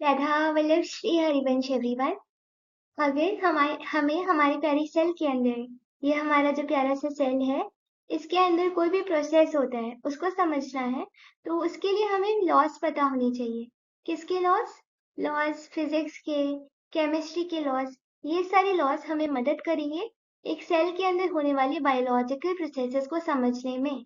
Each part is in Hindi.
राधा वल्लभ श्री हरिवंश एवरीवन। अगर हमें हमारी प्यारी सेल के अंदर, ये हमारा जो प्यारा सा सेल है, इसके अंदर कोई भी प्रोसेस होता है उसको समझना है, तो उसके लिए हमें लॉज पता होनी चाहिए। किसके लॉज? लॉज फिजिक्स के, केमिस्ट्री के लॉज। ये सारे लॉज हमें मदद करेंगे एक सेल के अंदर होने वाली बायोलॉजिकल प्रोसेसेस को समझने में।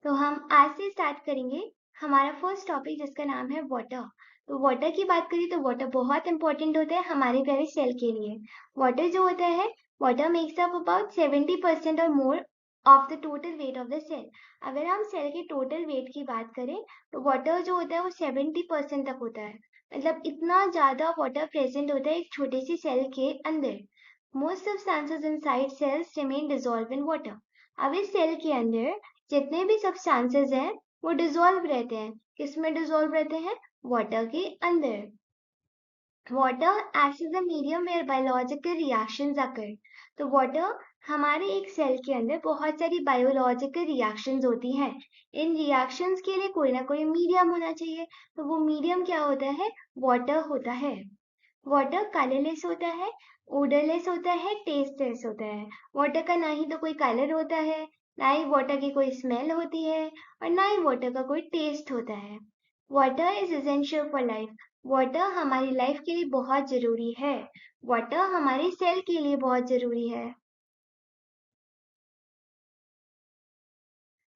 तो हम आज से स्टार्ट करेंगे हमारा फर्स्ट टॉपिक, जिसका नाम है वाटर। तो वाटर की बात करें तो वाटर बहुत इंपॉर्टेंट होता है हमारे प्यारे सेल के लिए। वाटर जो होता है, वाटर मेक्स अप अबाउट 70% और more of the total weight of the cell. अगर हम सेल के टोटल वेट की बात करें तो वाटर जो होता है वो 70% तक होता है। मतलब इतना ज्यादा वाटर प्रेजेंट होता है एक छोटे सी सेल के अंदर। Most substances inside cells remain dissolve in water. अब इस सेल के अंदर जितने भी सब्सटेंसेस हैं वो डिसॉल्व रहते हैं। किसमें डिसॉल्व रहते हैं? वाटर के अंदर। Water acts as a medium where biological reactions occur। तो वाटर हमारे एक सेल के अंदर बहुत सारी बायोलॉजिकल रिएक्शंस होती हैं। इन रिएक्शंस के लिए कोई ना कोई मीडियम होना चाहिए। तो वो मीडियम क्या होता है? वाटर होता है। वाटर कलरलेस होता है, ओडरलेस होता है, टेस्टलेस होता है। वाटर का ना ही तो कोई कलर होता है, ना ही वाटर की कोई स्मेल होती है, और ना ही वाटर का कोई टेस्ट होता है। Water is essential for life. Water हमारी लाइफ के लिए बहुत जरूरी है। वाटर हमारे सेल के लिए बहुत जरूरी है।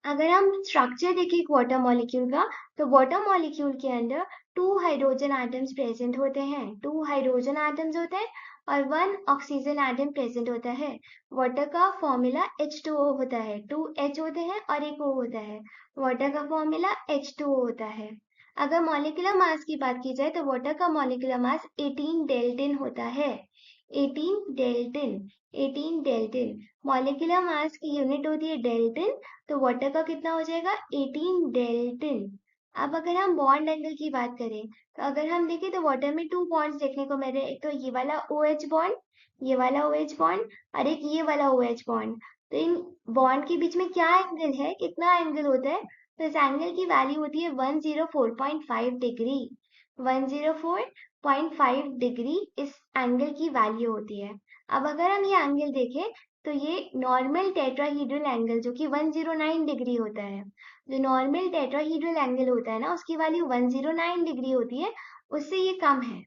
अगर हम स्ट्रक्चर देखें एक वाटर मॉलिक्यूल का, तो वाटर मॉलिक्यूल के अंदर 2 हाइड्रोजन एटम्स प्रेजेंट होते हैं। 2 हाइड्रोजन एटम्स होते हैं और 1 ऑक्सीजन एटम प्रेजेंट होता है। वाटर का फॉर्मूला H2O होता है। 2 H होते हैं और एक O होता है। वाटर का फॉर्मूला H2O होता है। अगर मॉलिक्यूलर मास की बात की जाए तो वाटर का मॉलिक्यूलर मास 18 डेल्टन होता है। 18 डेल्टन। 18 डेल्टन मॉलिक्यूलर मास की यूनिट होती है डेल्टन। तो वाटर का कितना हो जाएगा? 18 डेल्टन। अब अगर हम बॉन्ड एंगल की बात करें तो अगर हम देखें तो वाटर में 2 बॉन्ड्स देखने को मिल रहे हैं। एक तो ये वाला OH बॉन्ड, ये वाला OH बॉन्ड, और एक ये वाला OH बॉन्ड। तो इन बॉन्ड के बीच में क्या एंगल है, कितना एंगल होता है? तो इस एंगल की वैल्यू होती है 104.5 डिग्री। 104.5 डिग्री इस एंगल की वैल्यू होती है। अब अगर हम ये एंगल देखें तो ये नॉर्मल टेट्राहीड्रल एंगल जो कि 109 डिग्री होता है। जो नॉर्मल टेट्राहीड्रल एंगल होता है ना, उसकी वैल्यू 109 डिग्री होती है। उससे ये कम है,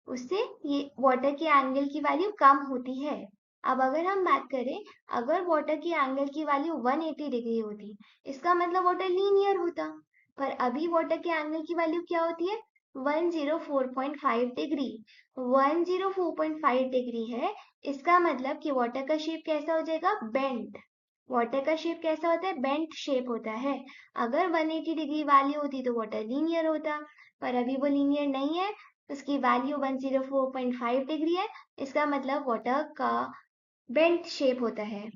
उससे ये वाटर के एंगल की वैल्यू कम होती है। अब अगर हम बात करें, अगर वाटर की एंगल की वैल्यू 180 डिग्री होती, इसका मतलब वाटर लीनियर होता। पर अभी वाटर के एंगल की वैल्यू क्या होती है? 104.5 डिग्री। 104.5 डिग्री है, इसका मतलब कि वाटर का शेप कैसा हो जाएगा? बेंट। वाटर का शेप कैसा होता है? बेंट शेप होता है। अगर 180 डिग्री वैल्यू होती तो वाटर लीनियर होता, पर अभी वो लीनियर नहीं है। उसकी वैल्यू 104.5 डिग्री है। इसका मतलब वाटर का बेंट शेप होता है।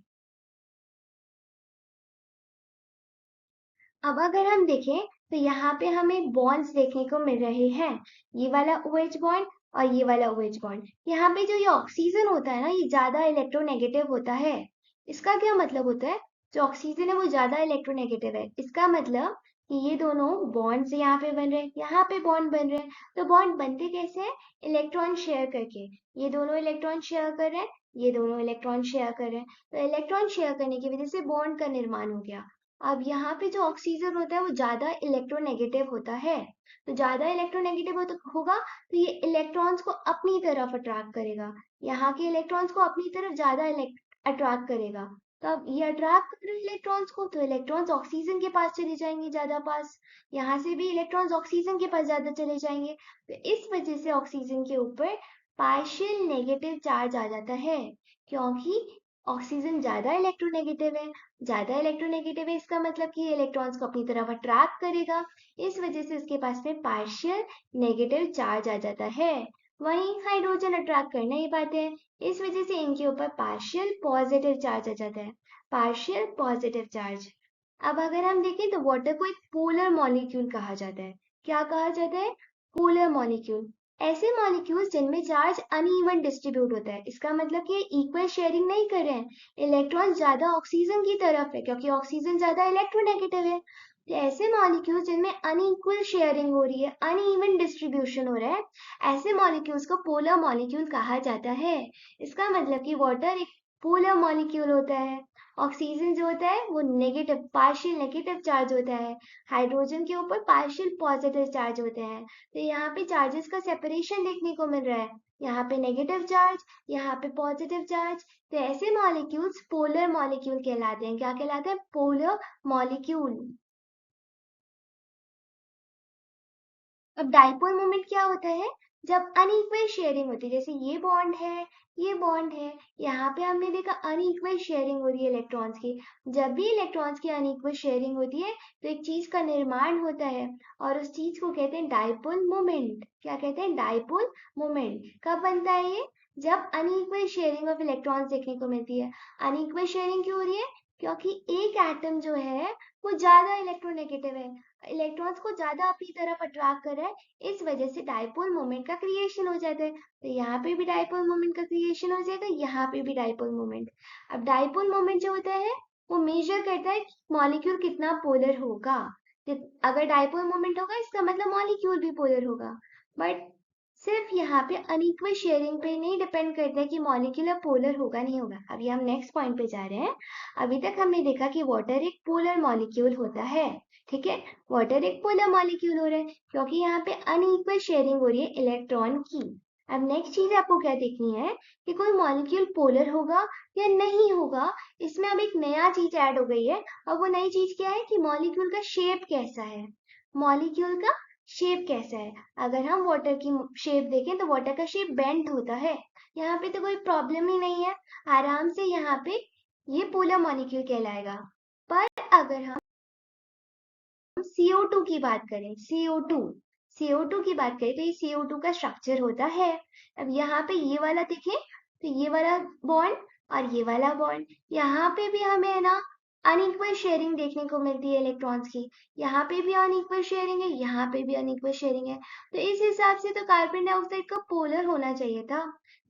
अब अगर हम देखें तो यहाँ पे हमें बॉन्ड्स देखने को मिल रहे हैं। ये वाला OH बॉन्ड और ये वाला OH बॉन्ड। यहाँ पे जो ये ऑक्सीजन होता है ना, ये ज्यादा इलेक्ट्रोनेगेटिव होता है। इसका क्या मतलब होता है? जो ऑक्सीजन है वो ज्यादा इलेक्ट्रोनेगेटिव है। इसका मतलब कि ये दोनों बॉन्ड्स यहाँ पे बन रहे हैं, यहाँ पे बॉन्ड बन रहे हैं। तो बॉन्ड बनते कैसे हैं? इलेक्ट्रॉन शेयर करके। ये दोनों इलेक्ट्रॉन शेयर कर रहे हैं, ये दोनों इलेक्ट्रॉन शेयर कर रहे हैं। तो इलेक्ट्रॉन शेयर करने की वजह से बॉन्ड का निर्माण हो गया। अब यहाँ पे जो ऑक्सीजन होता है वो ज्यादा इलेक्ट्रोनेगेटिव होता है। तो ज्यादा इलेक्ट्रोनेगेटिव होगा तो ये इलेक्ट्रॉन्स को अपनी तरफ अट्रैक्ट करेगा। यहाँ के इलेक्ट्रॉन्स को अपनी तरफ ज्यादा अट्रैक्ट करेगा। तो अब ये अट्रैक्ट कर रहे हैं इलेक्ट्रॉन्स को, तो इलेक्ट्रॉन्स ऑक्सीजन के पास चले जाएंगे ज्यादा पास। यहाँ से भी इलेक्ट्रॉन्स ऑक्सीजन के पास ज्यादा चले जाएंगे। तो इस वजह से ऑक्सीजन के ऊपर पार्शियल नेगेटिव चार्ज आ जाता है, क्योंकि ऑक्सीजन ज्यादा इलेक्ट्रोनेगेटिव है। ज्यादा इलेक्ट्रोनेगेटिव है, इसका मतलब कि इलेक्ट्रॉन्स को अपनी तरफ अट्रैक्ट करेगा। इस वजह से इसके पास में पार्शियल नेगेटिव चार्ज आ जाता है। वहीं हाइड्रोजन अट्रैक्ट कर नहीं पाते हैं, इस वजह से इनके ऊपर पार्शियल पॉजिटिव चार्ज आ जाता है। Partial positive charge. अब अगर हम देखें तो वाटर को एक पोलर मॉलिक्यूल कहा जाता है। क्या कहा जाता है? Polar molecule. ऐसे मॉलिक्यूल्स जिनमें चार्ज अनइवन डिस्ट्रीब्यूट होता है। इसका मतलब कि इक्वल शेयरिंग नहीं कर रहे हैं। इलेक्ट्रॉन ज्यादा ऑक्सीजन की तरफ है क्योंकि ऑक्सीजन ज्यादा इलेक्ट्रोनेगेटिव है। तो ऐसे मॉलिक्यूल्स जिनमें अनइक्वल शेयरिंग हो रही है, अनइवन डिस्ट्रीब्यूशन हो रहा है, ऐसे मॉलिक्यूल्स को पोलर मॉलिक्यूल कहा जाता है। इसका मतलब कि वाटर एक पोलर मॉलिक्यूल होता है। ऑक्सीजन जो होता है वो नेगेटिव, पार्शियल नेगेटिव चार्ज होता है। हाइड्रोजन के ऊपर पार्शियल पॉजिटिव चार्ज होते हैं। तो यहाँ पे चार्जेस का सेपरेशन देखने को मिल रहा है। यहाँ पे नेगेटिव चार्ज, यहाँ पे पॉजिटिव चार्ज। तो ऐसे मॉलिक्यूल्स पोलर मॉलिक्यूल कहलाते हैं। क्या कहलाते हैं? Polar molecule. अब डाइपोल मोमेंट क्या होता है? जब अनइक्वल शेयरिंग होती है, जैसे ये बॉन्ड है, ये बॉन्ड है, यहाँ पे हमने देखा अनइक्वल शेयरिंग हो रही है इलेक्ट्रॉन्स की। जब भी इलेक्ट्रॉन्स की अनइक्वल शेयरिंग होती है तो एक चीज का निर्माण होता है और उस चीज को कहते हैं डाइपोल मोमेंट। क्या कहते हैं? Dipole moment. कब बनता है ये? जब अनइक्वल शेयरिंग ऑफ इलेक्ट्रॉन्स देखने को मिलती है। अनइक्वल शेयरिंग क्यों हो रही है? क्योंकि एक एटम जो है वो ज्यादा इलेक्ट्रोनेगेटिव है, इलेक्ट्रॉन्स को ज्यादा अपनी तरफ अट्रैक्ट कर रहा है। इस वजह से डाइपोल मोमेंट का क्रिएशन हो जाता है। तो यहाँ पे भी डाइपोल मोमेंट का क्रिएशन हो जाएगा, यहाँ पे भी डाइपोल मोमेंट। अब डाइपोल मोमेंट जो होता है वो मेजर करता है कि मॉलिक्यूल कितना पोलर होगा। अगर डाइपोल मोमेंट होगा इसका मतलब मॉलिक्यूल भी पोलर होगा। बट सिर्फ यहाँ पे अनइक्वल शेयरिंग पे नहीं डिपेंड करता है कि मॉलिक्यूल पोलर होगा नहीं होगा। अभी हम नेक्स्ट पॉइंट पे जा रहे हैं। अभी तक हमने देखा कि वाटर एक पोलर मॉलिक्यूल होता है। ठीक है, वाटर एक पोलर मॉलिक्यूल हो रहा है क्योंकि यहाँ पे अनइक्वल शेयरिंग हो रही है इलेक्ट्रॉन की। अब नेक्स्ट चीज आपको क्या देखनी है कि कोई मॉलिक्यूल पोलर होगा या नहीं होगा। इसमें अब एक नया चीज ऐड हो गई है और वो नई चीज क्या है कि मॉलिक्यूल का शेप कैसा है। मॉलिक्यूल का शेप कैसा है? अगर हम वाटर की शेप देखें तो वाटर का शेप बेंट होता है। यहाँ पे तो कोई प्रॉब्लम ही नहीं है, आराम से यहाँ पे ये पोलर मॉलिक्यूल कहलाएगा। पर अगर हम CO2 की बात करें, CO2 की बात करें तो ये CO2 का स्ट्रक्चर होता है। अब यहाँ पे ये वाला देखें तो ये वाला बॉन्ड और ये वाला बॉन्ड, यहाँ पे भी हमें है ना अनइक्वल शेयरिंग देखने को मिलती है इलेक्ट्रॉन्स की। यहाँ पे भी अनइक्वल शेयरिंग है, यहाँ पे भी अनइक्वल शेयरिंग है। तो इस हिसाब से तो कार्बन डाइऑक्साइड का पोलर होना चाहिए था,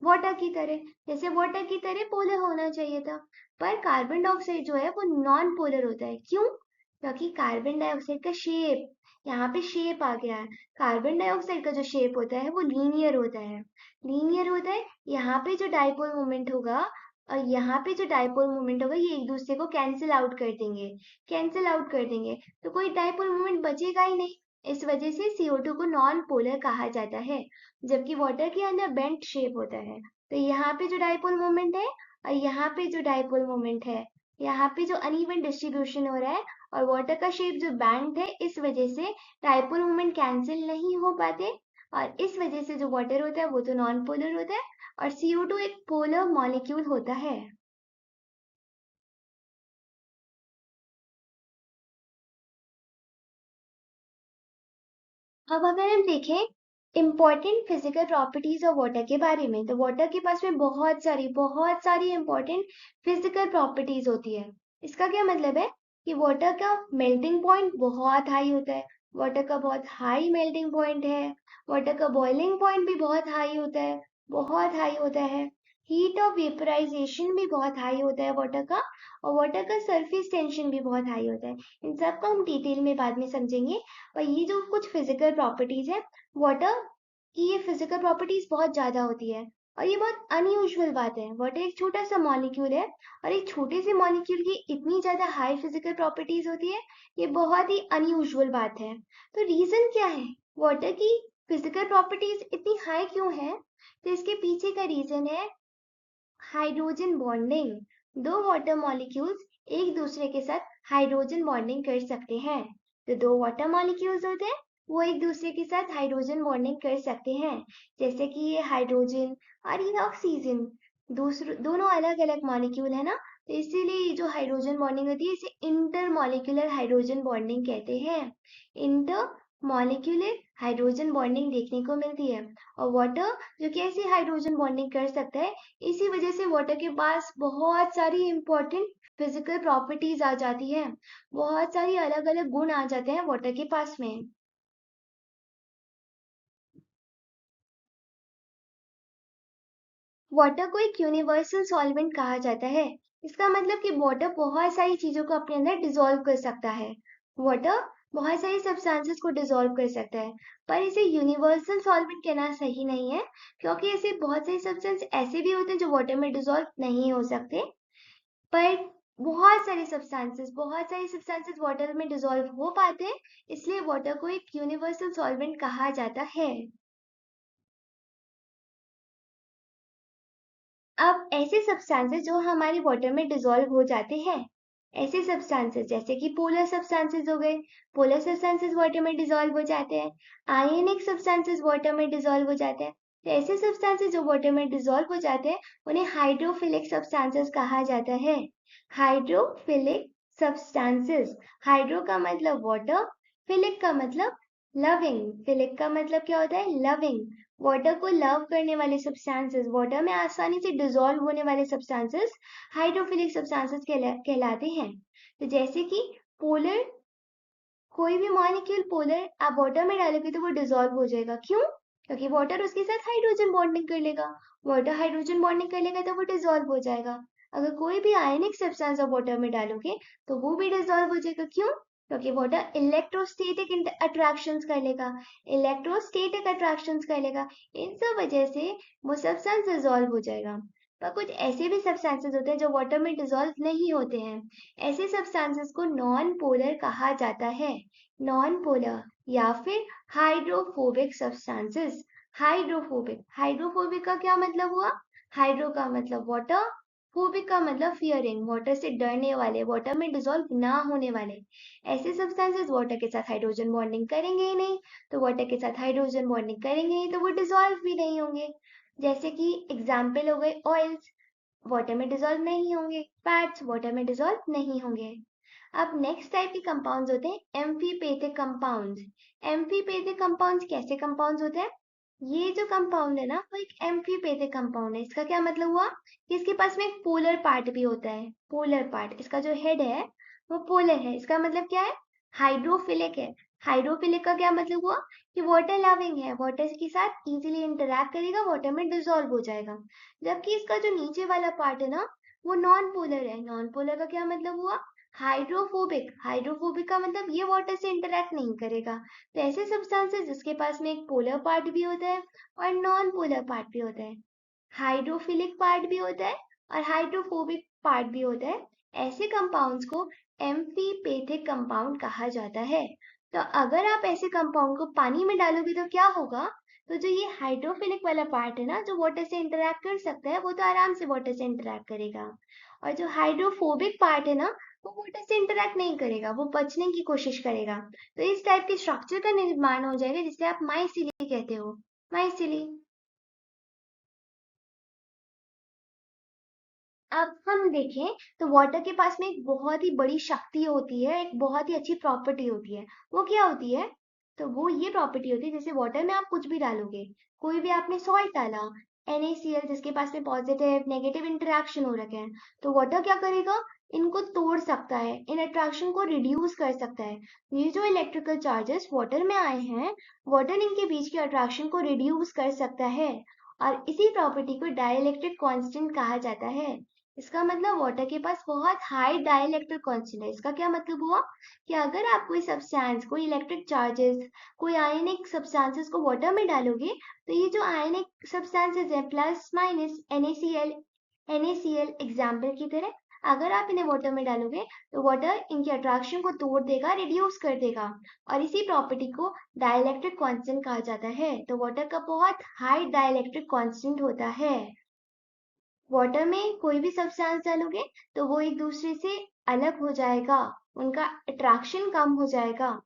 वाटर की तरह। जैसे वाटर की तरह पोलर होना चाहिए था। पर कार्बन डाइऑक्साइड जो है वो नॉन पोलर होता है। क्यों? क्योंकि कार्बन डाइऑक्साइड का शेप, यहाँ पे शेप आ गया है। कार्बन डाइऑक्साइड का जो शेप होता है वो लीनियर होता है। लीनियर होता है, यहाँ पे जो डाइपोल मोमेंट होगा और यहाँ पे जो डाइपोल मोमेंट होगा ये एक दूसरे को कैंसिल आउट कर देंगे, कैंसिल आउट कर देंगे। तो कोई डाइपोल मोमेंट बचेगा ही नहीं। इस वजह से CO2 को नॉन पोलर कहा जाता है, जबकि वाटर के अंदर बेंट शेप होता है। तो यहाँ पे जो डाइपोल मोमेंट है और यहाँ पे जो डाइपोल मोमेंट है, यहाँ पे जो अनइवन डिस्ट्रीब्यूशन हो रहा है और वाटर का शेप जो बैंड है, इस वजह से डाइपोल मोमेंट कैंसिल नहीं हो पाते। और इस वजह से जो वाटर होता है वो तो नॉन पोलर होता है और CO2 एक पोलर मॉलिक्यूल होता है। अब अगर हम देखें important physical properties of water के बारे में, तो वाटर के पास में बहुत सारी इम्पोर्टेंट फिजिकल प्रॉपर्टीज होती है। इसका क्या मतलब है कि वाटर का मेल्टिंग पॉइंट बहुत हाई होता है, वाटर का बहुत हाई मेल्टिंग पॉइंट है। वाटर का बॉइलिंग पॉइंट भी बहुत हाई होता है, बहुत हाई होता है। हीट ऑफ वेपराइजेशन भी बहुत हाई होता है वाटर का। और वाटर का सरफेस टेंशन भी बहुत हाई होता है। इन सबको हम डिटेल में बाद में समझेंगे। और ये जो कुछ फिजिकल प्रॉपर्टीज है वाटर की, ये फिजिकल प्रॉपर्टीज बहुत ज्यादा होती है और ये बहुत अनयूजुअल बात है। वाटर एक छोटा सा मॉलिक्यूल है और एक छोटे से मॉलिक्यूल की इतनी ज्यादा हाई फिजिकल प्रॉपर्टीज होती है, ये बहुत ही अनयूजुअल बात है। तो रीजन क्या है वाटर की फिजिकल प्रॉपर्टीज इतनी हाई क्यों है? तो इसके पीछे का रीजन है हाइड्रोजन बॉन्डिंग। दो वाटर मॉलिक्यूल्स एक दूसरे के साथ हाइड्रोजन बॉन्डिंग कर सकते हैं। तो दो वाटर मॉलिक्यूल्स होते हैं वो एक दूसरे के साथ हाइड्रोजन बॉन्डिंग कर सकते हैं। जैसे कि ये हाइड्रोजन और ये ऑक्सीजन, दूसरे दोनों अलग अलग मॉलिक्यूल है ना, तो इसीलिए जो हाइड्रोजन बॉन्डिंग होती है इसे इंटर मॉलिक्यूलर हाइड्रोजन बॉन्डिंग कहते हैं। इंटर मॉलिक्यूलर हाइड्रोजन बॉन्डिंग देखने को मिलती है। और वाटर जो कैसे हाइड्रोजन बॉन्डिंग कर सकता है, इसी वजह से वाटर के पास बहुत सारी इंपॉर्टेंट फिजिकल प्रॉपर्टीज आ जाती है, बहुत सारी अलग अलग गुण आ जाते हैं वाटर के पास में। वाटर को एक यूनिवर्सल सॉल्वेंट कहा जाता है। इसका मतलब कि वाटर बहुत सारी चीजों को अपने अंदर डिसॉल्व कर सकता है। वाटर बहुत सारी सब्सटेंसेस को डिसॉल्व कर सकता है, पर इसे यूनिवर्सल सॉल्वेंट कहना सही नहीं है, क्योंकि ऐसे बहुत सारे सब्सटेंस ऐसे भी होते हैं जो वाटर में डिसॉल्व नहीं हो सकते। पर बहुत सारे सब्सटेंसेस वाटर में डिसॉल्व हो पाते हैं, इसलिए वाटर को एक यूनिवर्सल सॉल्वेंट कहा जाता है। अब ऐसे सब्सटेंसेस जो हमारे वाटर में डिसॉल्व हो जाते हैं, ऐसे सब्सटेंसेस जैसे कि पोलर सब्सटेंसेस हो गए, पोलर सब्सटेंसेस वाटर में डिसॉल्व हो जाते हैं। आयनिक सब्सटेंसेस वाटर में डिसॉल्व हो जाते हैं। तो ऐसे सब्सटेंसेस जो वाटर में डिसॉल्व हो जाते हैं, उन्हें हाइड्रोफिलिक सब्सटेंसेस कहा जाता है। हाइड्रोफिलिक सब्सटेंसेस, हाइड्रो का मतलब वाटर, फिलिक का मतलब लविंग। फिलिक का मतलब क्या होता है? लविंग। वाटर को लव करने वाले सब्सटेंसेस, वाटर में आसानी से डिसॉल्व होने वाले सब्सटेंसेस हाइड्रोफिलिक सब्सटेंसेस कहलाते हैं। तो जैसे कि पोलर, कोई भी मॉलिक्यूल पोलर आप वाटर में डालोगे तो वो डिसॉल्व हो जाएगा। क्यों? क्योंकि वाटर उसके साथ हाइड्रोजन बॉन्डिंग कर लेगा। वाटर हाइड्रोजन बॉन्डिंग कर लेगा तो वो डिसॉल्व हो जाएगा। अगर कोई भी आयनिक सब्सटेंस आप वाटर में डालोगे तो वो भी डिसॉल्व हो जाएगा। क्यों? क्योंकि वाटर इलेक्ट्रोस्टैटिक अट्रैक्शंस कर लेगा। इलेक्ट्रोस्टैटिक अट्रैक्शंस कर लेगा। इन सब वजह से वो सब्सटेंस डिसॉल्व हो जाएगा। पर कुछ ऐसे भी सब्सटेंसेस होते हैं जो वाटर में डिसॉल्व नहीं होते हैं। ऐसे सब्सटेंसेस को नॉन पोलर कहा जाता है। नॉन पोलर या फिर हाइड्रोफोबिक सब्सटेंसेस। हाइड्रोफोबिक, हाइड्रोफोबिक का क्या मतलब हुआ? हाइड्रो का मतलब वाटर, फोबिक का मतलब फियरिंग, वाटर से डरने वाले, वाटर में डिसॉल्व ना होने वाले। ऐसे सब्सटेंसेस वाटर के साथ हाइड्रोजन बॉन्डिंग करेंगे ही नहीं, तो वाटर के साथ हाइड्रोजन बॉन्डिंग करेंगे ही तो वो डिसॉल्व भी नहीं होंगे। जैसे कि एग्जाम्पल हो गए ऑयल्स, वाटर में डिसॉल्व नहीं होंगे। फैट्स वाटर में डिसॉल्व नहीं होंगे। अब नेक्स्ट टाइप के कंपाउंड्स होते हैं एम्फीपैथिक कंपाउंड्स। एम्फीपैथिक कंपाउंड्स कैसे कंपाउंड्स होते हैं? ये जो कंपाउंड है ना, वो एक एम्फीपैथिक कंपाउंड है। इसका क्या मतलब हुआ कि इसके पास में एक पोलर पार्ट भी होता है। पोलर पार्ट, इसका जो हेड है वो पोलर है। इसका मतलब क्या है? हाइड्रोफिलिक है। हाइड्रोफिलिक का क्या मतलब हुआ कि वाटर लविंग है, वाटर के साथ इजीली इंटरैक्ट करेगा, वाटर में डिसॉल्व हो जाएगा। जबकि इसका जो नीचे वाला पार्ट है ना, वो नॉन पोलर है। नॉन पोलर का क्या मतलब हुआ? हाइड्रोफोबिक। हाइड्रोफोबिक का मतलब ये वाटर से इंटरैक्ट नहीं करेगा। तो ऐसे सब्सटेंसेस जिसके पास में एक पोलर पार्ट भी होता है और नॉन पोलर पार्ट भी होता है, हाइड्रोफिलिक पार्ट भी होता है और हाइड्रोफोबिक पार्ट भी होता है, ऐसे कंपाउंड्स को एम्फीपैथिक कंपाउंड कहा जाता है। तो अगर आप ऐसे कंपाउंड को पानी में डालोगे तो क्या होगा? तो जो ये हाइड्रोफिलिक वाला पार्ट है ना, जो वाटर से इंटरैक्ट कर सकता है, वो तो आराम से वाटर से इंटरैक्ट करेगा। और जो हाइड्रोफोबिक पार्ट है ना, वो वाटर से इंटरैक्ट नहीं करेगा, वो बचने की कोशिश करेगा। तो इस टाइप के स्ट्रक्चर का निर्माण हो जाएगा जिसे आप माइसिली कहते हो। माइसिली। अब हम देखें तो वाटर के पास में एक बहुत ही बड़ी शक्ति होती है, एक बहुत ही अच्छी प्रॉपर्टी होती है। वो क्या होती है? तो वो ये प्रॉपर्टी होती है, जैसे वाटर में आप कुछ भी डालोगे, कोई भी आपने सॉल्ट डाला, NaCl जिसके पास में पॉजिटिव नेगेटिव इंटरेक्शन हो रखे हैं, तो वाटर क्या करेगा? इनको तोड़ सकता है, इन अट्रैक्शन को रिड्यूस कर सकता है। ये जो इलेक्ट्रिकल चार्जेस वाटर में आए हैं, वाटर इनके बीच के अट्रैक्शन को रिड्यूस कर सकता है। और इसी प्रॉपर्टी को डाइलेक्ट्रिक कांस्टेंट कहा जाता है। इसका मतलब वाटर के पास बहुत हाई डाइलेक्ट्रिक कांस्टेंट है। इसका क्या मतलब हुआ कि अगर आप कोई सब्सटेंस, कोई इलेक्ट्रिक चार्जेस, कोई आयनिक सब्सटेंसेस को वाटर में डालोगे, तो ये जो आयनिक सब्सटेंसेस है plus minus NaCl, NaCl example की तरह, अगर आप इन्हें वाटर में डालोगे तो वाटर इनकी अट्रैक्शन को तोड़ देगा, रिड्यूस कर देगा। और इसी प्रॉपर्टी को डाइलेक्ट्रिक कांस्टेंट कहा जाता है। तो वाटर का बहुत हाई डाइलेक्ट्रिक कांस्टेंट होता है। वाटर में कोई भी सब्सटेंस डालोगे तो वो एक दूसरे से अलग हो जाएगा, उनका अट्रैक्शन कम हो जाएगा।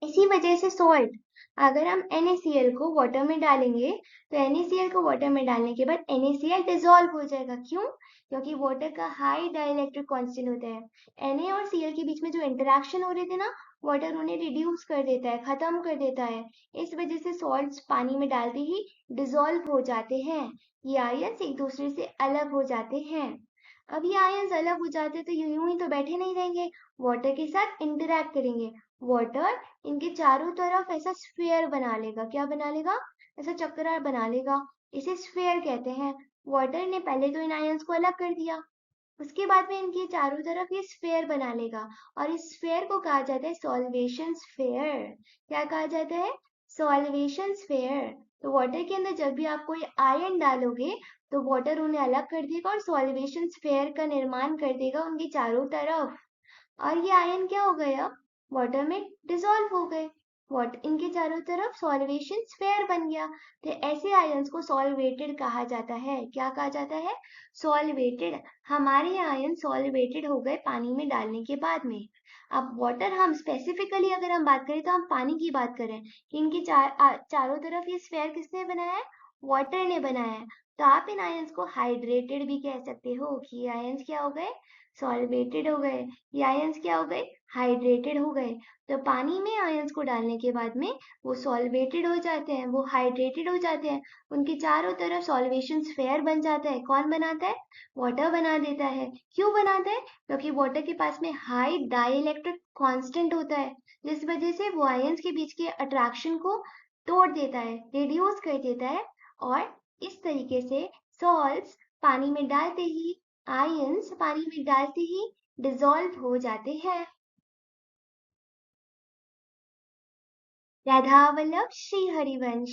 इसी वजह से सॉल्ट, अगर हम NaCl को वाटर में डालेंगे तो NaCl को वाटर में डालने के बाद NaCl डिसॉल्व हो जाएगा। क्यों? क्योंकि वाटर का हाई डाइलेक्ट्रिक कांस्टेंट होता है। Na और Cl के बीच में जो इंटरेक्शन हो रहे थे ना, वाटर उन्हें रिड्यूस कर देता है, खत्म कर देता है। इस वजह से सॉल्ट्स पानी में डालते ही डिसॉल्व हो जाते हैं। ये आयंस एक दूसरे से अलग हो जाते हैं। अब ये आयंस अलग हो जाते हैं तो यूं ही तो बैठे नहीं रहेंगे, वाटर के साथ इंटरैक्ट करेंगे। वाटर इनके चारों तरफ ऐसा स्फीयर बना लेगा। क्या बना लेगा? ऐसा चक्कर बना लेगा। इसे स्फीयर कहते हैं। वाटर ने पहले तो इन आयंस को अलग कर दिया, उसके बाद में इनके चारों तरफ ये स्फेयर बना लेगा और इस स्फेयर को कहा जाता है सॉल्वेशन स्फेयर। क्या कहा जाता है? Solvation sphere. तो वाटर के अंदर जब भी आप कोई आयन डालोगे तो वाटर उन्हें अलग कर देगा और सॉल्वेशन स्फेयर का निर्माण कर देगा उनके चारों तरफ। और ये आयन क्या हो गए? अब वाटर में डिसॉल्व हो गए। वाट इनके चारों तरफ सॉल्वेशन स्फेयर बन गया। तो ऐसे आयंस को सॉल्वेटेड कहा जाता है। क्या कहा जाता है? सॉल्वेटेड। हमारे आयन सॉल्वेटेड हो गए पानी में डालने के बाद में। अब वाटर, हम स्पेसिफिकली अगर हम बात करें तो हम पानी की बात करें कि इनके चारों तरफ ये स्फेयर किसने बनाया है? वाटर ने बनाया है। तो आप इन आयंस को हाइड्रेटेड भी कह सकते हो कि ये आयंस क्या हो गए? सॉल्वेटेड हो गए। ये आयंस क्या हो गए? हाइड्रेटेड हो गए। तो पानी में आयंस को डालने के बाद में वो सॉल्वेटेड हो जाते हैं, वो हाइड्रेटेड हो जाते हैं, उनके चारों तरफ सॉल्वेशन स्फेयर बन जाता है। कौन बनाता है? वाटर बना देता है। क्यों बनाता है? क्योंकि वाटर के पास में हाई डाइलेक्ट्रिक कांस्टेंट होता है, जिस वजह से वो आयंस के बीच के अट्रैक्शन को तोड़ देता है, रिड्यूस कर देता है। और इस तरीके से सॉल्ट्स पानी में डालते ही, आयंस पानी में डालते ही डिसॉल्व हो जाते हैं। राधा वल्लभ श्री हरिवंश।